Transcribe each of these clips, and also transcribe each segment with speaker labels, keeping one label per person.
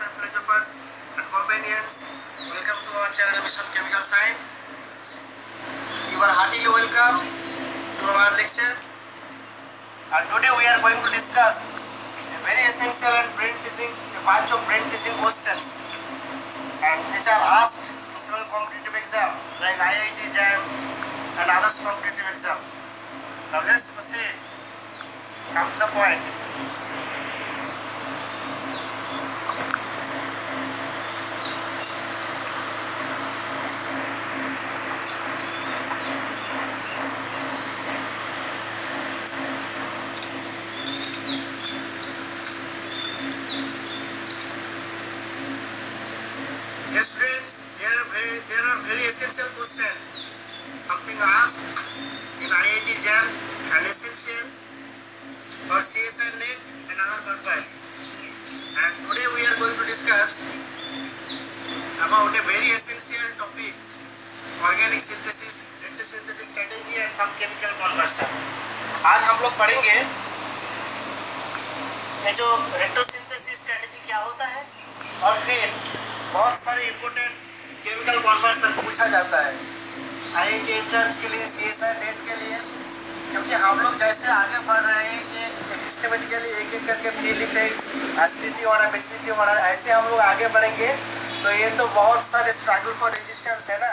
Speaker 1: philosophers and companions, welcome to our channel Mission Chemical Science. You are heartily welcome to our lecture. And today we are going to discuss a very essential and brain-teasing, a bunch of brain-teasing questions, and which are asked in several competitive exams like IIT, JAM, and others competitive exam. Now let's proceed. Come to the point. Yes, students, there are very essential questions. Something asked in IIT JAM and essential for CSIR NET and other purpose. And today we are going to discuss about a very essential topic: organic synthesis, retrosynthesis strategy and some chemical conversion. आज हम लोग पढ़ेंगे ये जो retrosynthesis strategy क्या होता है, और फिर बहुत सारे इम्पोर्टेंट केमिकल कन्वर्शन पूछा जाता है IIT एंट्रेंस के लिए, CSIR नेट के लिए, क्योंकि हम लोग जैसे आगे बढ़ रहे हैं कि सिस्टमेटिकली एक एक करके फील्ड इफेक्ट्स, एसिडिटी होना, बेसिडिटी होना, ऐसे हम लोग आगे बढ़ेंगे तो ये तो बहुत सारे स्ट्रगल फॉर रेजिस्टेंस है ना।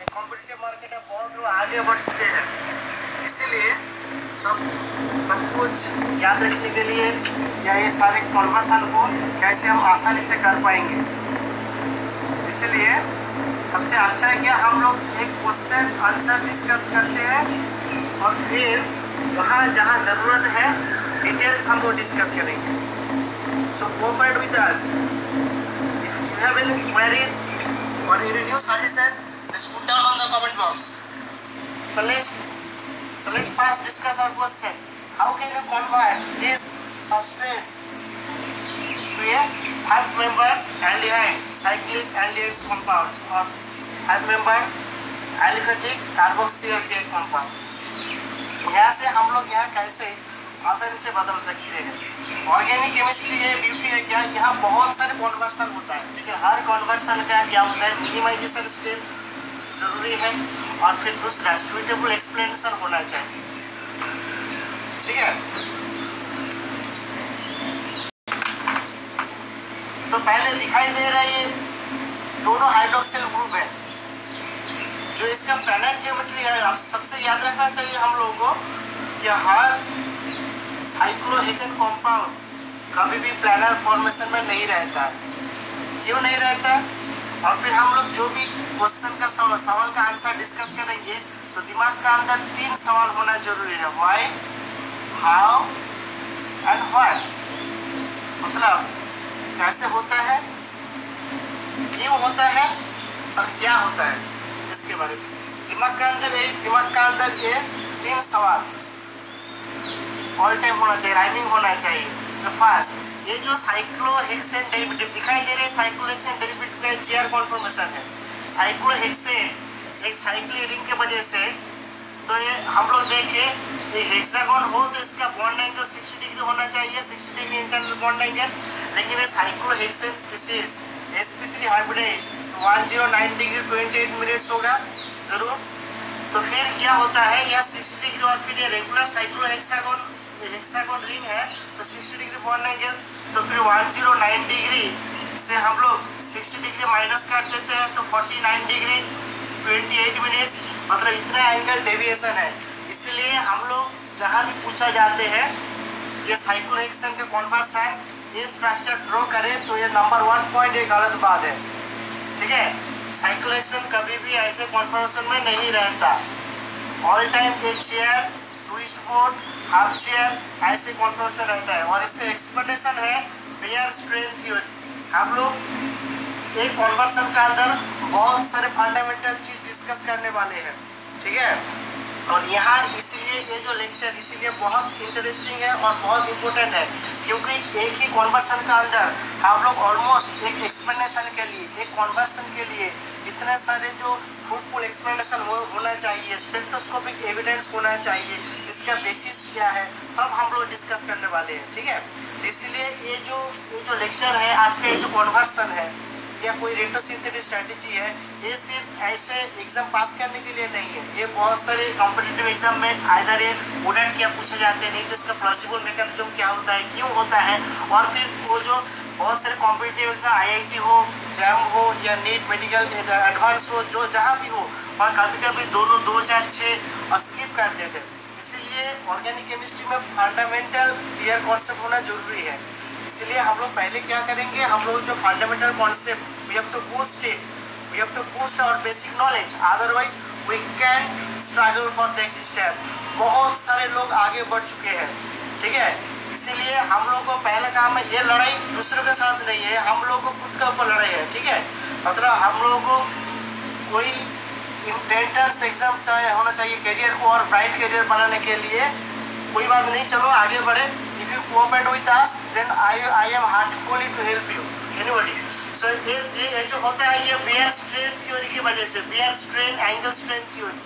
Speaker 1: ये कॉम्पिटिटिव मार्केट में बहुत लोग आगे बढ़ चुके हैं, इसीलिए सब कुछ याद रखने के लिए या ये सारे कन्वर्शन को कैसे हम आसानी से कर पाएंगे, इसलिए सबसे अच्छा है कि हम लोग एक क्वेश्चन आंसर डिस्कस करते हैं और फिर वहाँ जहाँ ज़रूरत है डिटेल्स हम लोग डिस्कस करेंगे। So cooperate with us. If you have any queries और any new suggestion, just put down on the comment box. So let's first discuss our question. How can you convert this substrate to a 5-member aldehydes, cyclic aldehydes compounds, or 5-member aliphatic carboxyaldehyde compounds? यहाँ से हम लोग यहाँ कैसे आसानी से बदल सकते हैं। ऑर्गेनिक केमिस्ट्री है, ब्यूटी है क्या, यहाँ बहुत सारे कन्वर्सन होता है, लेकिन हर कन्वर्सन का क्या होता है, मिनिमाइजेशन स्टेप जरूरी है और फिर दूसरा सुइटेबल एक्सप्लेनेशन होना चाहिए। ठीक है, तो पहले दिखाई दे रहा है ये दोनों हाइड्रोक्सिल ग्रुप है। जो इसका प्लैनेट ज्योमेट्री है, आप सबसे याद रखना चाहिए हम लोगों को कि हर साइक्लोहेक्सेन कंपाउंड कभी भी प्लैनर फॉर्मेशन में नहीं रहता। क्यों नहीं रहता? और फिर हम लोग जो भी क्वेश्चन का सवाल का आंसर डिस्कस करेंगे तो दिमाग का अंदर 3 सवाल होना जरूरी है: व्हाई, हाउ एंड व्हाट। मतलब कैसे होता है, क्यों होता है और क्या होता है, इसके बारे में दिमाग का अंदर ये 3 सवाल ऑल टाइम होना चाहिए, राइमिंग होना चाहिए। तो फर्स्ट, ये जो साइक्लोहेक्सेन डेरिवेटिव दिखाई दे रहे हैं, साइक्लोहेक्सेन डेरिवेटिव का चेयर कॉन्फॉर्मेशन है। साइक्लोहेक्सेन एक साइक्लिक रिंग के वजह से, तो ये हम लोग देखिए ये हेक्सागोन हो तो इसका बॉन्ड एंगल 60 डिग्री होना चाहिए, 60 डिग्री इंटरनल बॉन्ड एंगल, लेकिन ये cyclohexane species sp3 hybridized 109 degree 28 minutes होगा जरूर। तो फिर क्या होता है, यहाँ 60 डिग्री और फिर ये रेगुलर साइक्लोहेक्सागोन रिंग है तो 60 डिग्री बॉन्ड एंगल, तो फिर 109 डिग्री से हम लोग 60 डिग्री माइनस कर देते हैं तो 49 डिग्री 28 मिनट्स, मतलब इतना एंगल डेविएशन है। इसलिए हम लोग जहाँ भी पूछा जाते हैं ये साइक्लोहेक्सेन के कन्वर्सन, ये स्ट्रक्चर ड्रॉ करें तो ये नंबर 1 पॉइंट एक गलत बात है। ठीक है, साइक्लोहेक्सेन कभी भी ऐसे कन्वर्सन में नहीं रहता। ऑल टाइम एक chair, twist board, half chair, ऐसे कन्वर्सन रहता है। और इसका एक्सप्लेनेशन है बेयर स्ट्रेन थ्योरी। हम लोग एक कन्वर्सन का अंदर बहुत सारे फंडामेंटल चीज डिस्कस करने वाले हैं। ठीक है, और यहाँ इसीलिए ये जो लेक्चर इसीलिए बहुत इंटरेस्टिंग है और बहुत इम्पोर्टेंट है, क्योंकि एक ही कन्वर्सन का अंदर हम लोग ऑलमोस्ट एक एक्सप्लेनेशन के लिए, एक कन्वर्सन के लिए इतने सारे जो फ्रूटफुल एक्सप्लेनेशन होना चाहिए, स्पेक्ट्रोस्कोपिक एविडेंस होना चाहिए, इसका बेसिस क्या है, सब हम लोग डिस्कस करने वाले हैं, ठीक है। इसलिए ये जो लेक्चर है आज का, ये जो कन्वर्सन है या कोई रेट्रोसिंथेटिक स्ट्रैटेजी है, ये सिर्फ ऐसे एग्जाम पास करने के लिए नहीं है। ये बहुत सारे कॉम्पिटिटिव एग्जाम में आइदर ये उलट क्या पूछे जाते हैं, नहीं तो इसका प्लॉजिबल मैकेनिज्म क्या होता है, क्यों होता है, और फिर वो जो बहुत सारे कॉम्पिटिटिव एग्जाम IIT हो, जैम हो या नीट मेडिकल एडवांस हो, जो जहाँ भी हो, और कभी कभी दोनों 2006 स्किप कर देते। इसीलिए ऑर्गेनिक केमिस्ट्री में फंडामेंटल क्लियर कॉन्सेप्ट होना जरूरी है। इसलिए हम लोग पहले क्या करेंगे, हम लोग जो fundamental concept we have to boost it, we have to boost our basic knowledge, otherwise we can struggle for the existence. बहुत सारे लोग आगे बढ़ चुके हैं, ठीक है। इसीलिए हम लोग को पहला काम है, ये लड़ाई दूसरों के साथ नहीं है, हम लोग को खुद के ऊपर लड़ाई है, ठीक है। मतलब हम लोगों को कोई एंट्रेंस एग्जाम चाहे होना चाहिए करियर को और ब्राइट करियर बनाने के लिए, कोई बात नहीं, चलो आगे बढ़े। If you cooperate with us, then I am heartfully to help you. Anybody? So ये जो होता है ये बेयर स्ट्रेन थ्योरी की वजह से, Baeyer strain angle strain theory,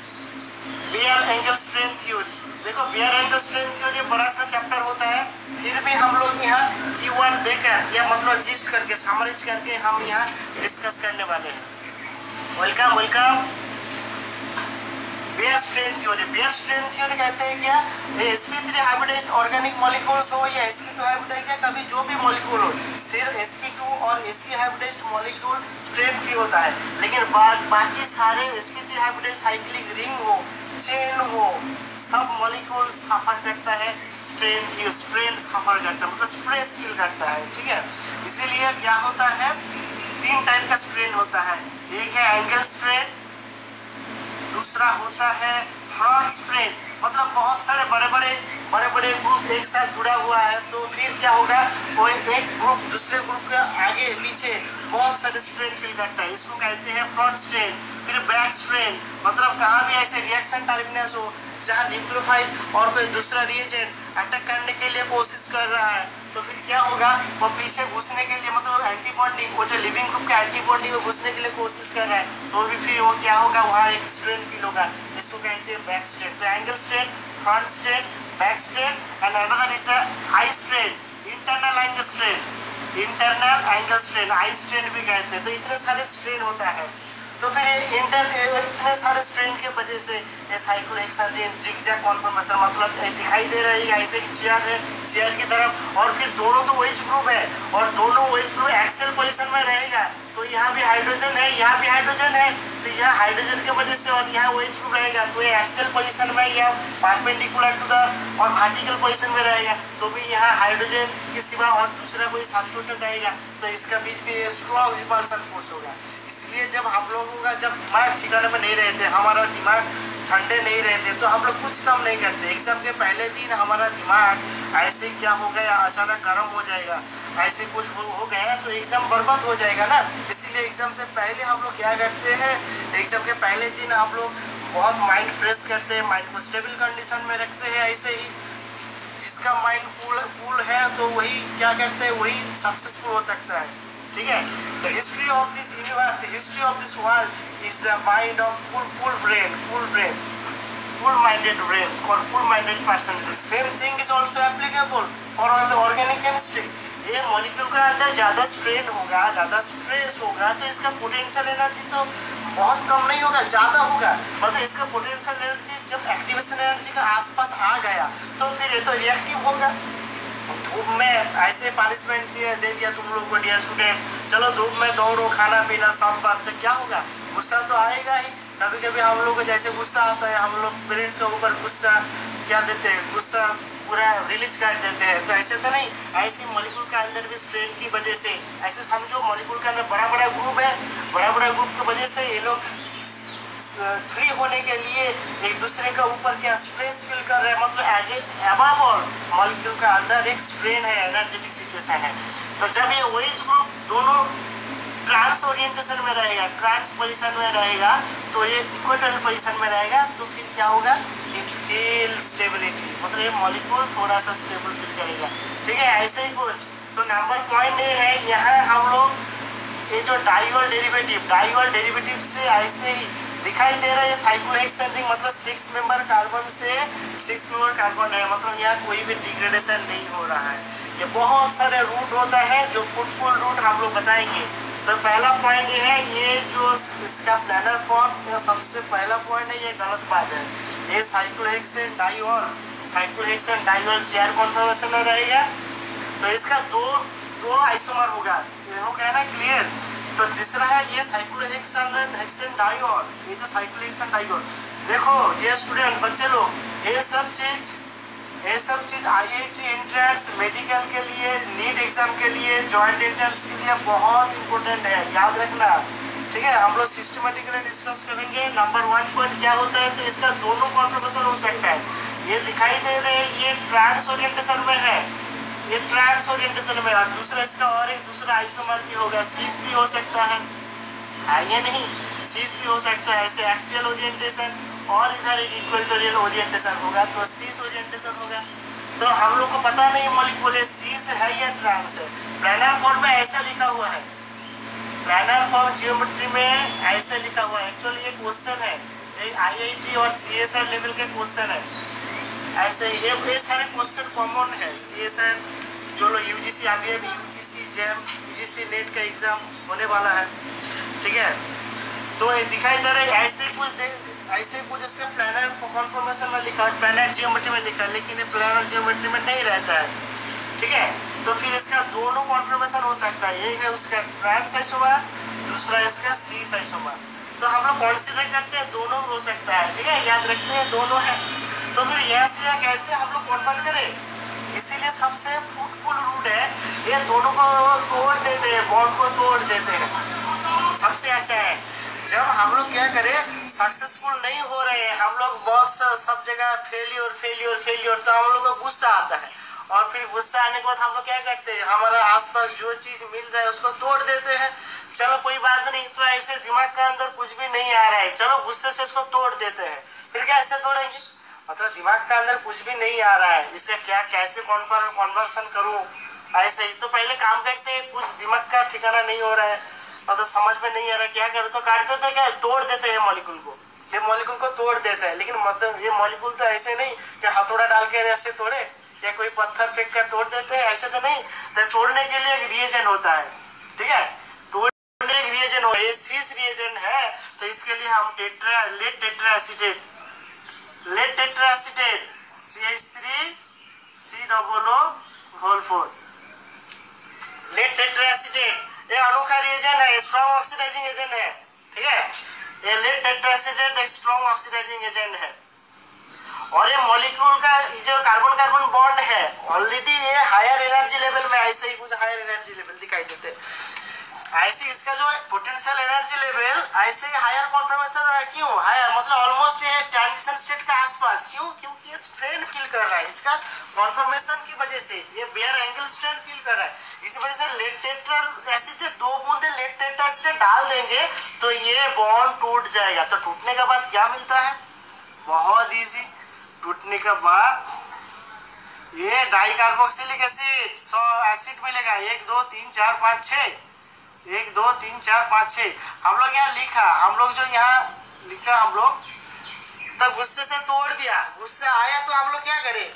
Speaker 1: Baeyer angle strain theory. देखो बेयर एंगल स्ट्रेन थ्योरी बड़ा सा चैप्टर होता है, फिर भी हम लोग यहाँ कीवर्ड देकर या मतलब जिस्ट करके समराइज करके हम यहाँ डिस्कस करने वाले हैं। Welcome welcome. Baeyer strain theory, Baeyer strain theory कहते हैं क्या, sp3 हाइब्रिडाइज्ड ऑर्गेनिक मॉलिक्यूल्स हो या sp2 हाइब्रिडाइज्ड या कभी जो भी मॉलिक्यूल हो, सिर्फ sp2 और sp hybridized molecule strain free होता है, लेकिन बाकी सारे sp3 हाइब्रिडाइज्ड साइक्लिक रिंग हो, चेन हो, सब मॉलिक्यूल सफर करता है स्ट्रेन सफर करता है, मतलब स्ट्रेस फील करता है, ठीक है। इसीलिए क्या होता है, 3 टाइप का स्ट्रेन होता है, एक है एंगल स्ट्रेन, दूसरा होता है फ्रंट स्ट्रेन, मतलब बहुत सारे बड़े बड़े ग्रुप एक साथ जुड़ा हुआ है, तो फिर क्या होगा, वो एक ग्रुप दूसरे ग्रुप के आगे पीछे बहुत सारे स्ट्रेन फील करता है, इसको कहते हैं फ्रंट स्ट्रेन। फिर बैक स्ट्रेन, मतलब कहाँ भी ऐसे रिएक्शन टाइपनेस हो जहाँ न्यूक्लियोफाइल और कोई दूसरा रिएजेंट अटैक करने के लिए कोशिश कर रहा है, तो फिर क्या होगा, वो पीछे घुसने के लिए, मतलब एंटीबॉडी, वो जो लिविंग ग्रुप के एंटीबॉडी में घुसने के लिए कोशिश कर रहा है, तो भी फिर वो क्या होगा, वहाँ एक स्ट्रेन फील होगा, इसको कहते हैं बैक स्ट्रेन। तो angle strain, front strain, back strain and another is the eye strain, internal angle strain, internal angle strain, eye strain भी कहते हैं। तो इतने सारे स्ट्रेन होता है, तो फिर इतने सारे स्ट्रेन की वजह से ये साइक्लो हेक्साडेन जिगजैग कॉन्फॉर्मेशन, मतलब दिखाई दे रही है ऐसे चेयर है, चेयर की तरफ, और फिर दोनों तो वही ग्रुप है और दोनों वही ग्रुप एक्सेल पोजीशन में रहेगा, तो यहाँ भी हाइड्रोजन है, यहाँ भी हाइड्रोजन है, तो यहाँ हाइड्रोजन की वजह से और यहाँ वही ग्रुप रहेगा, तो ये एक्सेल पोजीशन में या परपेंडिकुलर टू द और वर्टिकल पोजीशन में रहेगा, तो भी यहाँ हाइड्रोजन के सिवा और दूसरा कोई सब्स्टिट्यूट रहेगा, तो इसका बीच में स्ट्रॉन्ग रिपल्सन फोर्स होगा। इसलिए जब हम लोगों का जब दिमाग ठिकाने में नहीं रहते, हमारा दिमाग ठंडे नहीं रहते, तो हम लोग कुछ काम नहीं करते। एग्जाम के पहले दिन हमारा दिमाग ऐसे क्या हो गया, अचानक गर्म हो जाएगा, ऐसे कुछ हो गया तो एग्जाम बर्बाद हो जाएगा ना। इसीलिए एग्जाम से पहले हम लोग क्या करते हैं, एग्जाम के पहले दिन हम लोग बहुत माइंड फ्रेश करते हैं, माइंड को स्टेबल कंडीशन में रखते हैं। ऐसे ही जिसका माइंड कूल है तो वही क्या करते हैं, वही सक्सेसफुल हो सकता है, ठीक है। The history of this universe, the history of this world is the mind of full minded brain or full minded person. The same thing is also applicable for organic chemistry. ये molecule का अंदर ज़्यादा strain होगा, ज़्यादा stress होगा, तो इसका potential energy तो बहुत कम नहीं होगा, ज़्यादा होगा। मतलब इसका पोटेंशियल एनर्जी जब एक्टिवेशन एनर्जी का आसपास आ गया तो फिर ये तो रिएक्टिव होगा। धूप में ऐसे पनिशमेंट दे दिया तुम लोग को, डियर स्टूडेंट, चलो धूप में दौड़ो, खाना पीना सब बात, तो क्या होगा, गुस्सा तो आएगा ही। कभी कभी हम लोग को जैसे गुस्सा आता है, हम लोग पेरेंट्स के ऊपर गुस्सा क्या देते हैं, गुस्सा पूरा रिलीज कर देते हैं, तो ऐसे तो नहीं। ऐसे मॉलिक्यूल के अंदर भी स्ट्रेन की वजह से, ऐसे समझो मॉलिक्यूल के अंदर बड़ा बड़ा ग्रुप है, बड़ा बड़ा ग्रुप की वजह से ये लोग फ्री होने के लिए एक दूसरे के ऊपर क्या स्ट्रेस फील कर रहे हैं, मतलब as a above all molecule का अंदर एक स्ट्रेन है, एनर्जेटिक सिचुएशन है। तो जब ये वही ग्रुप दोनों ट्रांस ओरिएंटेशन में रहेगा, ट्रांस पोजीशन में रहेगा, तो ये इक्वेटोरियल पोजीशन में रहेगा, तो फिर क्या होगा, इट फील स्टेबिलिटी, मतलब ये मॉलिक्यूल थोड़ा सा स्टेबल फील करेगा, ठीक है। ऐसे ही कुछ। तो नंबर पॉइंट ये है, यहाँ हम लोग ये जो डाइवल डेरिवेटिव से ऐसे ही दिखाई दे रहा है साइक्लोहेक्सेन रिंग, मतलब 6 मेंबर कार्बन से 6 मेंबर कार्बन है, मतलब यहाँ कोई भी डिग्रेडेशन नहीं हो रहा है। ये बहुत सारे रूट होता है जो फ्रूटफुल रूट हम लोग बताएंगे। तो पहला पॉइंट ये है, ये जो इसका प्लानर फॉर्म सबसे पहला पॉइंट है, ये गलत बात है। ये cyclohexane diol, cyclohexane diol chair conformation में रहेगा, तो इसका दो आइसोमर होगा, ये हो गया ना क्लियर। तो तीसरा है ये साइक्लोहेक्सेन डाइऑल, ये जो साइक्लोहेक्सेन डाइऑल, देखो ये स्टूडेंट बच्चे लोग, ये सब चीज आईआईटी एंट्रेंस, मेडिकल के लिए, नीट एग्जाम के लिए, जॉइंट एंट्रेंस के लिए बहुत इंपॉर्टेंट है, याद रखना। ठीक है, हम लोग सिस्टमेटिकली डिस्कस करेंगे। नंबर 1 पॉइंट क्या होता है, तो इसका दोनों कॉन्फॉर्मेशन हो सकता है। ये दिखाई दे रहे हैं, ये ट्रांस ओरिएंटेशन में है, ये ट्रांस ओरिएंटेशन में, और दूसरा इसका और एक दूसरा आइसोमर भी होगा, सीस भी हो सकता है ये नहीं, सीस भी हो सकता है, ऐसे एक्सियल ओरिएंटेशन, और इधर एक इक्वेटोरियल ओरिएंटेशन होगा, तो सीस ओरिएंटेशन होगा। तो हम लोग को पता नहीं मॉलिक्यूल सीस है या ट्रांस है। प्लानर फॉर्म में ऐसा लिखा हुआ है, प्लानर फॉर्म जियोमेट्री में ऐसे लिखा हुआ है। एक्चुअली ये क्वेश्चन है, एक आईआईटी और सीएसआर लेवल के क्वेश्चन है, ऐसे ये सारे क्वेश्चन कॉमन है। सीएसआर जो लोग यूजीसी, अभी यूजीसी जेम, यूजीसी नेट का एग्जाम होने वाला है, ठीक है। तो ये दिखाई दे रहा है ऐसे कुछ इसके प्लानर कॉन्फॉर्मेशन में लिखा है, प्लानर जियोमेट्री में लिखा है, लेकिन ये प्लानर जियोमेट्री में नहीं रहता है, ठीक है। तो फिर इसका दोनों कॉन्फॉर्मेशन हो सकता है, एक है उसका ट्रांस आइसोमर, दूसरा इसका सीस आइसोमर। तो हम लोग कंसीडर करते हैं दोनों हो सकता है, ठीक है, याद रखते हैं दोनों है। तो फिर यहाँ से कैसे हम लोग कन्वर्ट करें, इसीलिए सबसे फ्रूटफुल रूट है, ये दोनों को तोड़ देते हैं, बॉन्ड को तोड़ देते हैं, सबसे अच्छा है। जब हम लोग क्या करें, सक्सेसफुल नहीं हो रहे हैं, हम लोग बहुत सब जगह फेलियर, तो हम लोग को गुस्सा आता है, और फिर गुस्सा आने के बाद हम लोग क्या करते हैं, हमारा आसपास जो चीज मिल जाए उसको तोड़ देते हैं। चलो कोई बात नहीं, तो ऐसे दिमाग का अंदर कुछ भी नहीं आ रहा है, चलो गुस्से से इसको तोड़ देते हैं। फिर क्या ऐसे तोड़ेंगे, मतलब दिमाग का अंदर कुछ भी नहीं आ रहा है, इसे क्या कैसे कन्वर्सन करूं, ऐसे ही तो पहले काम करते हैं, कुछ दिमाग का ठिकाना नहीं हो रहा है, मतलब समझ में नहीं आ रहा क्या करें, तो काट देते, क्या तोड़ देते हैं मॉलिक्यूल को, ये मॉलिक्यूल को तोड़ देता है। लेकिन मतलब ये मॉलिक्यूल तो ऐसे नहीं कि हथौड़ा डाल के ऐसे तोड़े, या कोई पत्थर फेंक कर तोड़ देते हैं, ऐसे तो नहीं। तो तोड़ने के लिए एक रिएजेंट होता है, ठीक है, तोड़ने एक रिएजेंट हो, ये सीस रिएजेंट है, तो इसके लिए हम lead tetra acetate CH3 COO4 lead tetra acetate, ये अनोखा रिएजेंट है, स्ट्रॉन्ग ऑक्सीडाइजिंग एजेंट है, ठीक है। ये लेड टेट्रा एसीटेट एक स्ट्रॉन्ग ऑक्सीडाइजिंग एजेंट है, और ये मॉलिक्यूल का जो कार्बन कार्बन बॉन्ड है ऑलरेडी ये हायर एनर्जी लेवल में, ऐसे ही कुछ हायर एनर्जी लेवल दिखाई देते, ऐसे इसका जो पोटेंशियल एनर्जी लेवल ऐसे हायर कॉन्फॉर्मेशन है। क्यों हायर, मतलब ऑलमोस्ट ये ट्रांजिशन स्टेट का आसपास, क्यों, क्योंकि ये स्ट्रेन फील कर रहा है, इसका कॉन्फॉर्मेशन की वजह से ये बेयर एंगल स्ट्रेन फील कर रहा है। इस वजह से लेड टेट्रा एसीटेट 2 बूंदे लेड टेट्रा एसीटेट डाल देंगे तो ये बॉन्ड टूट जाएगा। तो टूटने के बाद क्या मिलता है, बहुत इजी, टूटने के बाद ये डाइकार्बोक्सिलिक एसिड 100 एसिड मिलेगा, 1 2 3 4 5 6, 1 2 3 4 5 6। हम लोग यहाँ लिखा, हम लोग जो यहाँ लिखा हम लोग, तो गुस्से से तोड़ दिया, गुस्सा आया तो हम लोग क्या करें,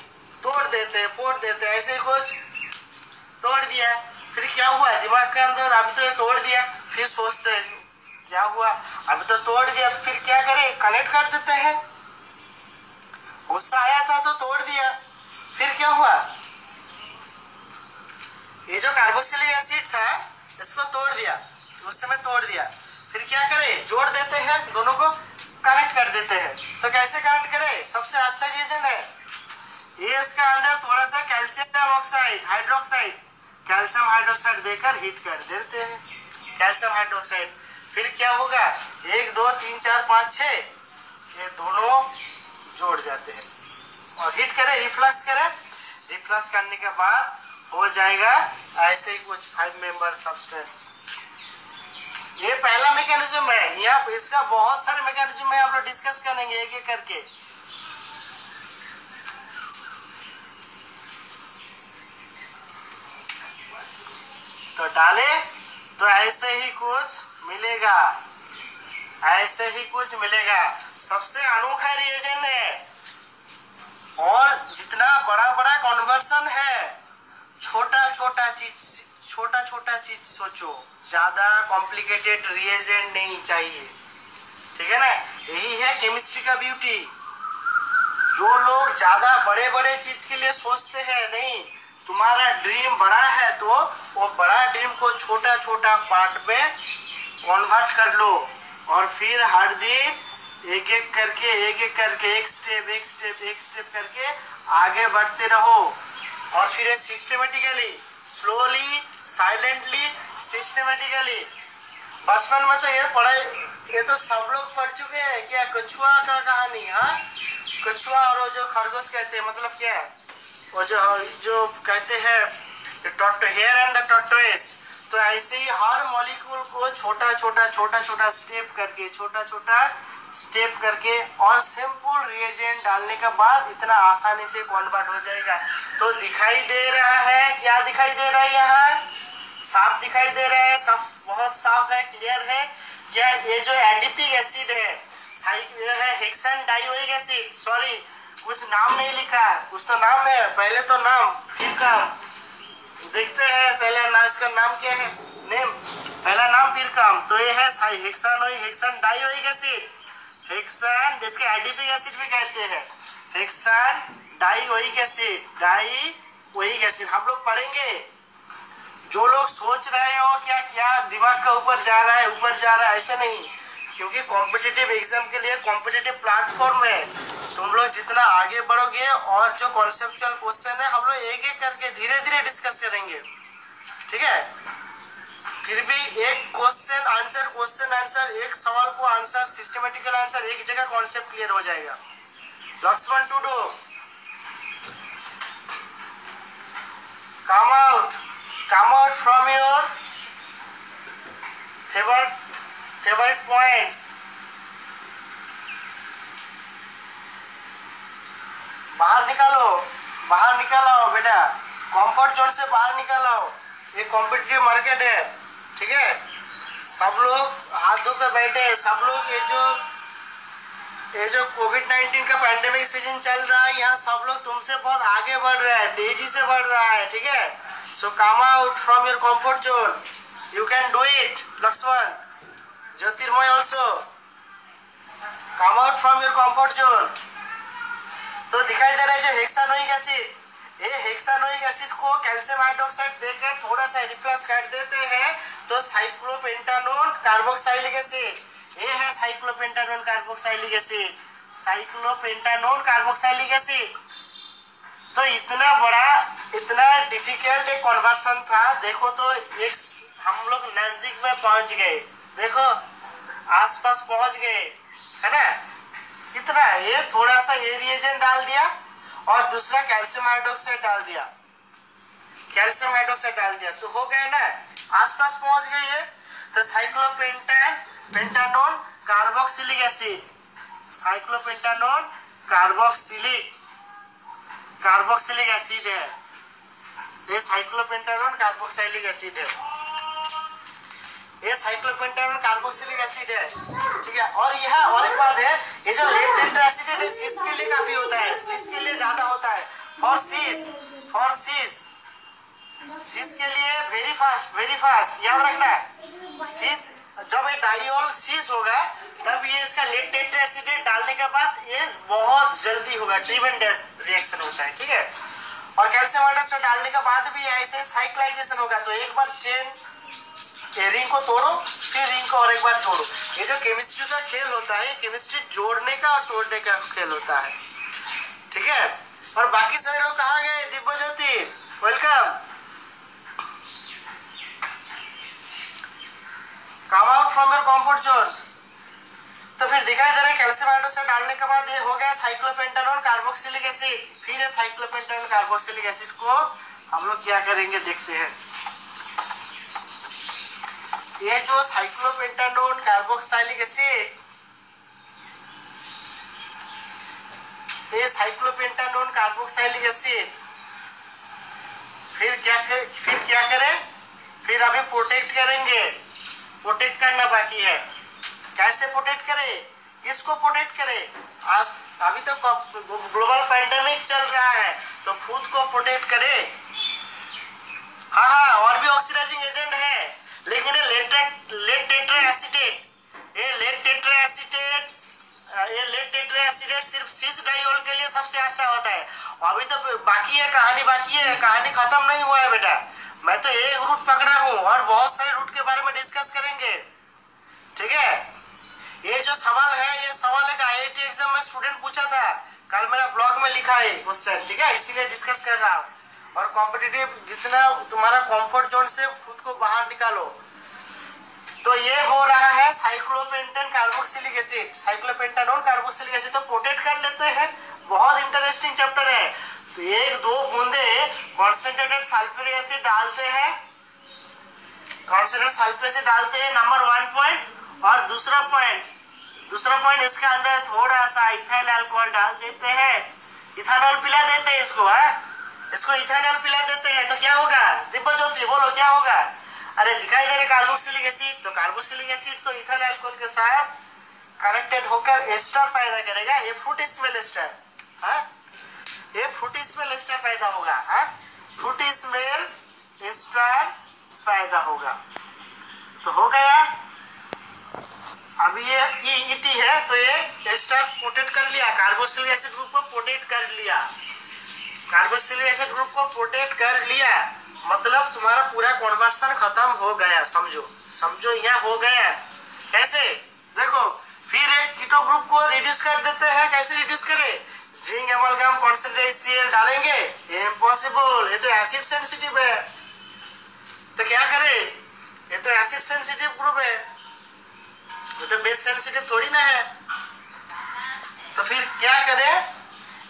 Speaker 1: तोड़ देते, फोड़ देते, ऐसे कुछ तोड़ दिया। फिर क्या हुआ दिमाग के अंदर, अभी तो ये तोड़ दिया, फिर सोचते हैं क्या हुआ, अभी तो तोड़ दिया, तो फिर क्या करें, कनेक्ट कर देते हैं। गुस्सा आया था तो तोड़ दिया, फिर क्या हुआ, ये जो कार्बोक्सिलिक एसिड था इसको तोड़ दिया, गुस्से में तोड़ दिया, फिर क्या करें, जोड़ देते हैं, दोनों को कनेक्ट कर देते हैं। तो कैसे कनेक्ट करें, सबसे अच्छा रीजन है ये, इसका अंदर थोड़ा सा calcium oxide hydroxide, calcium hydroxide देकर हीट कर देते हैं, कैल्शियम हाइड्रोक्साइड। फिर क्या होगा, 1 2 3 4 5 6, ये दोनों जोड़ जाते हैं, और हीट करें, रिफ्लक्स करें, रिफ्लक्स करने के बाद हो जाएगा ऐसे ही कुछ 5 मेंबर सब्सटेंस। ये पहला मैकेनिज्म है, यहाँ इसका बहुत सारे मैकेनिज्म है, आप लोग डिस्कस करेंगे एक एक करके। तो डाले तो ऐसे ही कुछ मिलेगा, ऐसे ही कुछ मिलेगा। सबसे अनोखा रिएजेंट है और जितना बड़ा बड़ा कन्वर्सन है, छोटा छोटा चीज सोचो, ज्यादा कॉम्प्लिकेटेड रिएजेंट नहीं चाहिए, ठीक है ना। यही है केमिस्ट्री का ब्यूटी। जो लोग ज्यादा बड़े बड़े चीज के लिए सोचते हैं, नहीं, तुम्हारा ड्रीम बड़ा है तो वो बड़ा ड्रीम को छोटा छोटा पार्ट में कन्वर्ट कर लो और फिर हर दिन एक एक करके एक स्टेप करके आगे बढ़ते रहो। और फिर सिस्टमेटिकली, स्लोली, साइलेंटली, सिस्टमेटिकली। बचपन में तो ये पढ़ाई, ये तो सब लोग पढ़ चुके हैं क्या, कछुआ का कहानी। हाँ, कछुआ और वो जो खरगोश कहते हैं, मतलब क्या है, वो जो कहते हैं हेयर एंड द टॉर्टोइस। तो ऐसे ही हर मॉलिक्यूल को छोटा छोटा स्टेप करके और सिंपल रिएजेंट डालने के बाद इतना आसानी से कन्वर्ट हो जाएगा। तो दिखाई दे रहा है, क्या दिखाई दे रहा है, यहाँ साफ दिखाई दे रहा है, साफ, बहुत साफ है, क्लियर है क्या। ये जो एडिपिक एसिड है हेक्सेन डाइओइक एसिड, सॉरी कुछ नाम नहीं लिखा है, कुछ तो नाम है, पहले तो नाम फिर काम, देखते हैं पहले ना इसका नाम क्या है, नेम, पहला नाम फिर काम। तो ये है हेक्सेन डाइओइक एसिड, हेक्सेन जिसके एडिपिक एसिड भी कहते हैं, हेक्सेन डाइओइक एसिड हम लोग पढ़ेंगे। जो लोग सोच रहे हो क्या क्या दिमाग का ऊपर जा रहा है, ऐसा नहीं, क्योंकि कॉम्पिटिटिव एग्जाम के लिए कॉम्पिटिटिव प्लेटफॉर्म है। तुम लोग जितना आगे बढ़ोगे और जो कॉन्सेप्चुअल क्वेश्चन है हम लोग एक एक करके धीरे धीरे डिस्कस करेंगे, ठीक है। फिर भी एक क्वेश्चन आंसर, एक सवाल को आंसर, सिस्टमेटिकल आंसर, एक जगह कॉन्सेप्ट क्लियर हो जाएगा। Lakshman Tudu, come out from your favorite points। बाहर निकालो बेटा, कंफर्ट जोन से बाहर निकालो। ये कॉम्पिटिटिव मार्केट है, ठीक है। सब लोग हाथ धोकर बैठे हैं, सब लोग ये जो कोविड-19 का पैंडेमिक सीजन चल रहा है, यहाँ सब लोग तुमसे बहुत आगे बढ़ रहा है, तेजी से बढ़ रहा है, ठीक है। So come out from your comfort zone, you can do it. Lakshman, Jyotirmoy also come out from your comfort zone. तो दिखाई दे रहा है जो हेक्सानोइक एसिड, ये हेक्सानोइक एसिड को कैल्शियम हाइड्रोक्साइड देकर थोड़ा सा रिप्लेस कर देते हैं तो साइक्लोपेंटानोन कार्बोक्सिलिक एसिड, ये है साइक्लोपेंटानोन कार्बोक्सिलिक एसिड। तो इतना बड़ा, इतना डिफिकल्ट एक कन्वर्सन था। देखो तो एक हम लोग नजदीक में पहुंच गए, देखो आसपास पहुंच गए, है ना। कितना, ये थोड़ा सा ये रिएजेंट डाल दिया और दूसरा कैल्शियम हाइड्रोक्साइड डाल दिया, तो हो गया ना, आसपास पहुंच गई है। तो cyclopentanone carboxylic acid, carboxylic acid है, ये साइक्लोपेंटानोन कार्बोक्सिलिक एसिड है, ठीक है। और यह और एक बात है, ये जो लेड टेट्रा एसिड है सिस के लिए काफी होता है, सिस के लिए ज्यादा होता है। फॉर सिस के लिए वेरी फास्ट याद रखना है। सिस जब ये डाइऑल सिस होगा तब ये इसका लेड टेट्रा एसिड डालने के बाद ये बहुत जल्दी होगा, ट्रिमेंडस रिएक्शन होता है, ठीक है। और कैल्शियम हाइड्रोक्साइड डालने के बाद भी ऐसे साइक्लाइजेशन होगा। तो एक बार चेन रिंग को तोड़ो, फिर रिंग को और एक बार जोड़ो। ये जो केमिस्ट्री का खेल होता है, केमिस्ट्री जोड़ने का और तोड़ने का खेल होता है, ठीक है। और बाकी सारे लोग कहाँ गए? Divya Jyoti, welcome. Come out from your comfort zone. तो फिर दिखाई दे रहा है कैल्शियम हाइड्रोक्साइड डालने के बाद ये हो गया साइक्लोपेंटानोन कार्बोक्सिलिक एसिड। फिर ये साइक्लोपेंटानोन कार्बोक्सिलिक एसिड को हम लोग क्या करेंगे देखते हैं। ये जो साइक्लोपेंटानोन कार्बोक्सिलिक एसिड, ये साइक्लोपेंटानोन कार्बोक्सिलिक एसिड फिर क्या करें? फिर अभी प्रोटेक्ट करेंगे, प्रोटेक्ट करना बाकी है। कैसे प्रोटेक्ट करे, किसको प्रोटेक्ट करे? आज अभी तो ग्लोबल पैंडेमिक चल रहा है, तो खुद को प्रोटेक्ट करे। हाँ, और भी ऑक्सीडाइजिंग एजेंट है, लेकिन लेड टेट्रा एसिटेट सिर्फ सिस डाइऑल के लिए सबसे अच्छा होता है। अभी तो बाकी है, कहानी खत्म नहीं हुआ है बेटा। मैं तो एक रूट पकड़ा हूँ और बहुत सारे रूट के बारे में डिस्कस करेंगे, ठीक है। ये जो सवाल है, ये सवाल एक IIT एग्जाम में स्टूडेंट पूछा था, कल मेरा ब्लॉग में लिखा है क्वेश्चन, ठीक है, इसीलिए डिस्कस कर रहा हूँ। और कॉम्पिटिटिव जितना तुम्हारा कंफर्ट जोन से खुद को बाहर निकालो। तो ये हो रहा है cyclopentane carboxylic acid, cyclopentanone carboxylic acid. तो प्रोटेक्ट कर लेते हैं, बहुत इंटरेस्टिंग चैप्टर है। तो 1-2 बूंदे कॉन्सेंट्रेटेड सल्फ्यूरिक एसिड डालते हैं, नंबर 1 पॉइंट। और दूसरा पॉइंट इसके अंदर थोड़ा सा इथाइल अल्कोहल डाल देते हैं, इथानॉल पिला देते हैं इसको इथानॉल पिला देते हैं। तो क्या होगा दिव्य ज्योति, बोलो क्या होगा? अरे दिखाई दे रहा कार्बोक्सिलिक एसिड, तो कार्बोक्सिलिक एसिड तो इथाइल अल्कोहल के साथ कनेक्टेड होकर एस्टर पैदा करेगा, ये फ्रूट स्मेल एस्टर, ये फ्रूट स्मेल एस्टर पैदा होगा, फ्रूट स्मेल एस्टर पैदा होगा। तो हो गया, अभी ये ET है, तो ये एस्टर प्रोटेक्ट कर लिया, कार्बोक्सिलिक एसिड ग्रुप को प्रोटेक्ट कर लिया, मतलब तुम्हारा पूरा कन्वर्शन खत्म हो गया। समझो यहाँ हो गया। कैसे? देखो, फिर एक कीटो ग्रुप को रिड्यूस कर देते हैं। कैसे रिड्यूस करें? जिंक एमालगम कॉन्सेंट्रेट HCl डालेंगे, इम्पॉसिबल, ये तो एसिड सेंसिटिव है। तो क्या करें? ये तो एसिड सेंसिटिव ग्रुप है, ये तो बेस सेंसिटिव थोड़ी ना है। तो फिर क्या करें?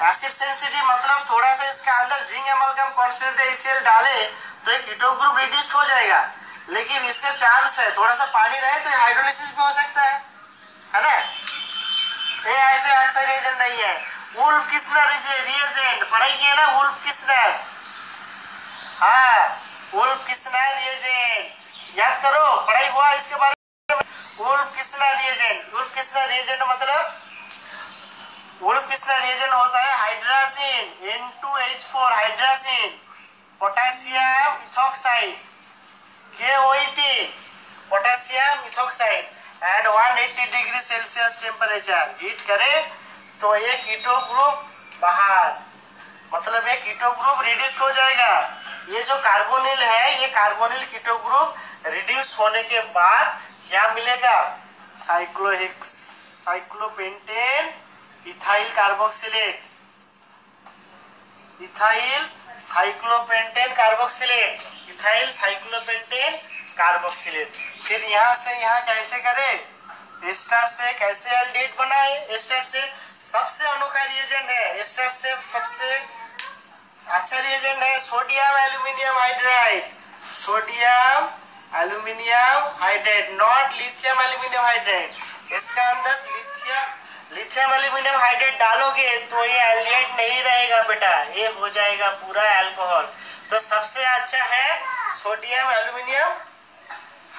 Speaker 1: एसिड सेंसिटिव मतलब थोड़ा सा इसके अंदर जिंक एमालगम कॉन्सेंट्रेट HCl डाले तो एक कीटो ग्रुप रिड्यूस हो जाएगा। लेकिन इसका चांस है थोड़ा सा पानी रहे तो हाइड्रोलिसिस भी हो सकता है ना। ये ऐसे अच्छा रिएजेंट नहीं है। वुल्फ किस्नर रिएजेंट पढ़ाई किया ना, Wolff Kishner, Wolff Kishner reagent याद करो, पढ़ाई हुआ इसके बारे में। वुल्फ किस्नर रिएजेंट मतलब वुल्फ किस्नर रिएजेंट होता है hydrazine N2H4, hydrazine, potassium ethoxide KOET, potassium ethoxide at 180 degree Celsius temperature heat करे तो ये कीटो ग्रुप बाहर, मतलब ये कीटो ग्रुप रिड्यूस हो जाएगा। ये जो कार्बोनिल है, ये कार्बोनिल कीटो ग्रुप रिड्यूस होने के बाद क्या मिलेगा? Cyclopentane ethyl carboxylate, ethyl cyclopentane carboxylate. फिर यहाँ से यहाँ कैसे करें? एस्टर से कैसे एल्डिहाइड बनाए? एस्टर से सबसे अनोखा रिएजेंट है, एस्टर से सबसे अच्छा रिएजेंट है sodium aluminium hydride, not lithium aluminium hydride. इसका अंदर लिथियम एल्यूमिनियम हाइड्राइड डालोगे तो ये एल्डिहाइड नहीं रहेगा बेटा, ये हो जाएगा पूरा अल्कोहल। तो सबसे अच्छा है सोडियम एल्यूमिनियम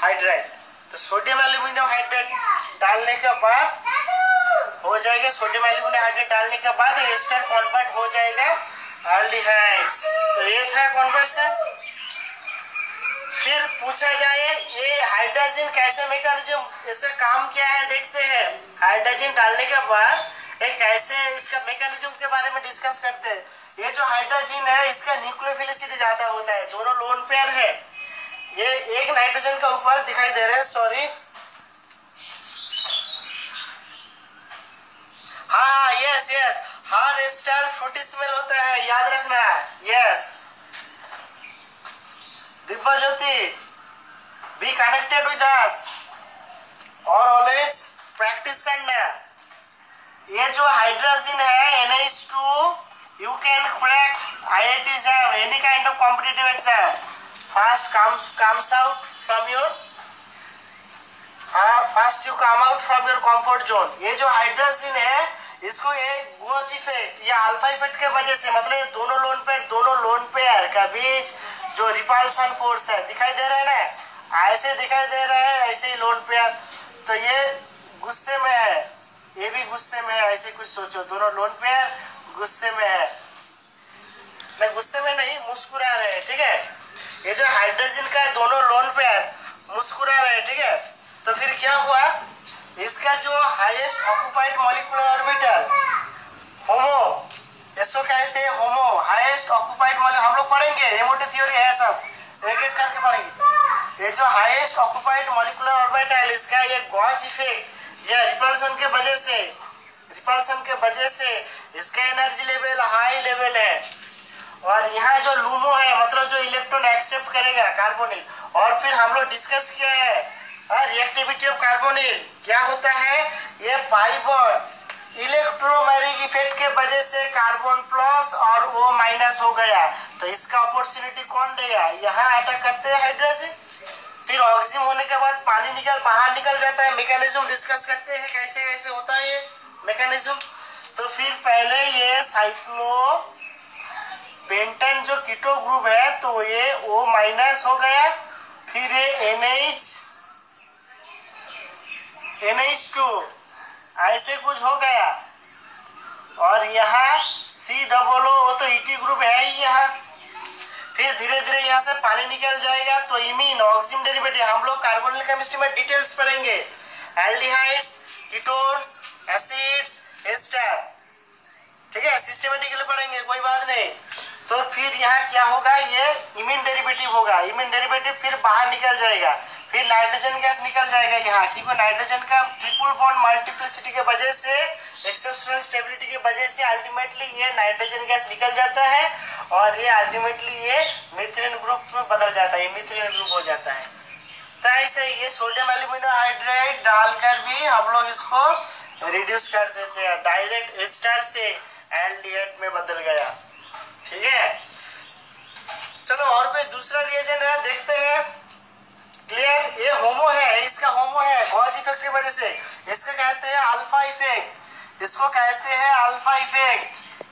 Speaker 1: हाइड्राइड। तो सोडियम एल्यूमिनियम हाइड्राइड डालने के बाद हो जाएगा, सोडियम एल्यूमिनियम हाइड्राइड डालने के बाद एस्टर कन्वर्ट हो जाएगा एल्डिहाइड्स। तो ये था कन्वर्शन। फिर पूछा जाए ये हाइड्रोजन कैसे मैकेनिज्म, इसका काम क्या है देखते हैं। हाइड्रोजन डालने के बाद एक कैसे इसका मैकेनिज्म के बारे में डिस्कस करते हैं। ये जो हाइड्रोजन है इसका न्यूक्लियोफिलिसिटी ज्यादा होता है, दोनों लोन पेयर है। ये एक नाइट्रोजन का ऊपर दिखाई दे रहे हैं, सॉरी, हाँ यस हर एस्टर फ्रूटी स्मेल होता है, याद रखना। Yes Divya Jyoti, be connected with us और ऑलवेज प्रैक्टिस करना। ये जो हाइड्रोजन है NH2, you can crack IIT exam, any kind of competitive exam. First comes out from your first you come out from your comfort zone. ये जो hydrogen है इसको ये गोच इफेक्ट या अल्फा इफेक्ट के वजह से, मतलब ये दोनों लोन पेयर का बीच जो रिपल्सन फोर्स है दिखाई दे रहा है ना, ऐसे दिखाई दे रहा है, ऐसे ही लोन पेयर। तो ये गुस्से में है, ये भी गुस्से में है, ऐसे कुछ सोचो। दोनों लोन पेयर गुस्से में है, नहीं गुस्से में नहीं, मुस्कुरा रहे हैं, ठीक है। ये जो हाइड्रोजन का दोनों लोन पेयर मुस्कुरा रहे हैं, ठीक है। तो फिर क्या हुआ, इसका जो हाईएस्ट ऑक्युपाइड मॉलिक्यूलर ऑर्बिटल होमो, इसको कहते हैं होमो, हाईएस्ट ऑक्युपाइड मॉलिक्यूलर, हम लोग पढ़ेंगे, एमओटी थ्योरी है सब, एक एक करके पढ़ेंगे। ये जो हाईएस्ट ऑक्युपाइड मॉलिक्यूलर ऑर्बिटल, इसका ये गॉस इफेक्ट या रिपल्सन के वजह से इसका एनर्जी लेवल हाई लेवल है। और यहाँ जो लूमो है, मतलब जो इलेक्ट्रॉन एक्सेप्ट करेगा कार्बोनिल, और फिर हम लोग डिस्कस किया है रिएक्टिविटी ऑफ कार्बोनिल क्या होता है, ये पाई बॉन्ड इलेक्ट्रोमैग्नेटिक इफेक्ट के वजह से कार्बन प्लस और O माइनस हो गया, तो इसका अपॉर्चुनिटी कौन देगा, यहाँ अटैक करते हैं हाइड्रोजन, फिर ऑक्सीजन होने के बाद पानी बाहर निकल जाता है। मैकेनिज्म डिस्कस करते हैं कैसे कैसे होता है ये मैकेनिज्म। तो फिर पहले ये साइक्लो पेंटन जो कीटो ग्रुप है, तो ये O माइनस हो गया, फिर ये NH2 ऐसे कुछ हो गया, और यहाँ COO तो ET ग्रुप है ही यहाँ। फिर धीरे धीरे यहाँ से पानी निकल जाएगा, तो इमीन ऑक्सीजन डेरिवेटिव हम लोग कार्बोनिल केमिस्ट्री में डिटेल्स पढ़ेंगे, एल्डिहाइड्स, कीटोन्स, एसिड्स, एस्टर, ठीक है, सिस्टमेटिकली पढ़ेंगे, कोई बात नहीं। तो फिर यहाँ क्या होगा, ये इमीन डेरिवेटिव होगा, इमीन डेरिवेटिव फिर बाहर निकल जाएगा, फिर नाइट्रोजन गैस निकल जाएगा यहाँ, क्योंकि नाइट्रोजन का ट्रिपल बॉन्ड मल्टीप्लिसिटी के वजह से, एक्सेप्शनल स्टेबिलिटी के वजह से अल्टीमेटली ये नाइट्रोजन गैस निकल जाता है, और ये अल्टीमेटली ये मीथेन ग्रुप में बदल जाता है, ये मीथेन ग्रुप हो जाता है। तो ऐसे ये सोडियम एल्यूमिनो हाइड्राइड डालकर भी हम लोग इसको रिड्यूस कर देते हैं, डायरेक्ट एस्टर से एल्डिहाइड में बदल गया, ठीक है। चलो और कोई दूसरा रिएजेंट है, देखते हैं। क्लियर, ये होमो है, इसका होमो है गॉस इफेक्ट की वजह से, इसका कहते हैं अल्फा इफेक्ट, इसको कहते हैं अल्फा इफेक्ट।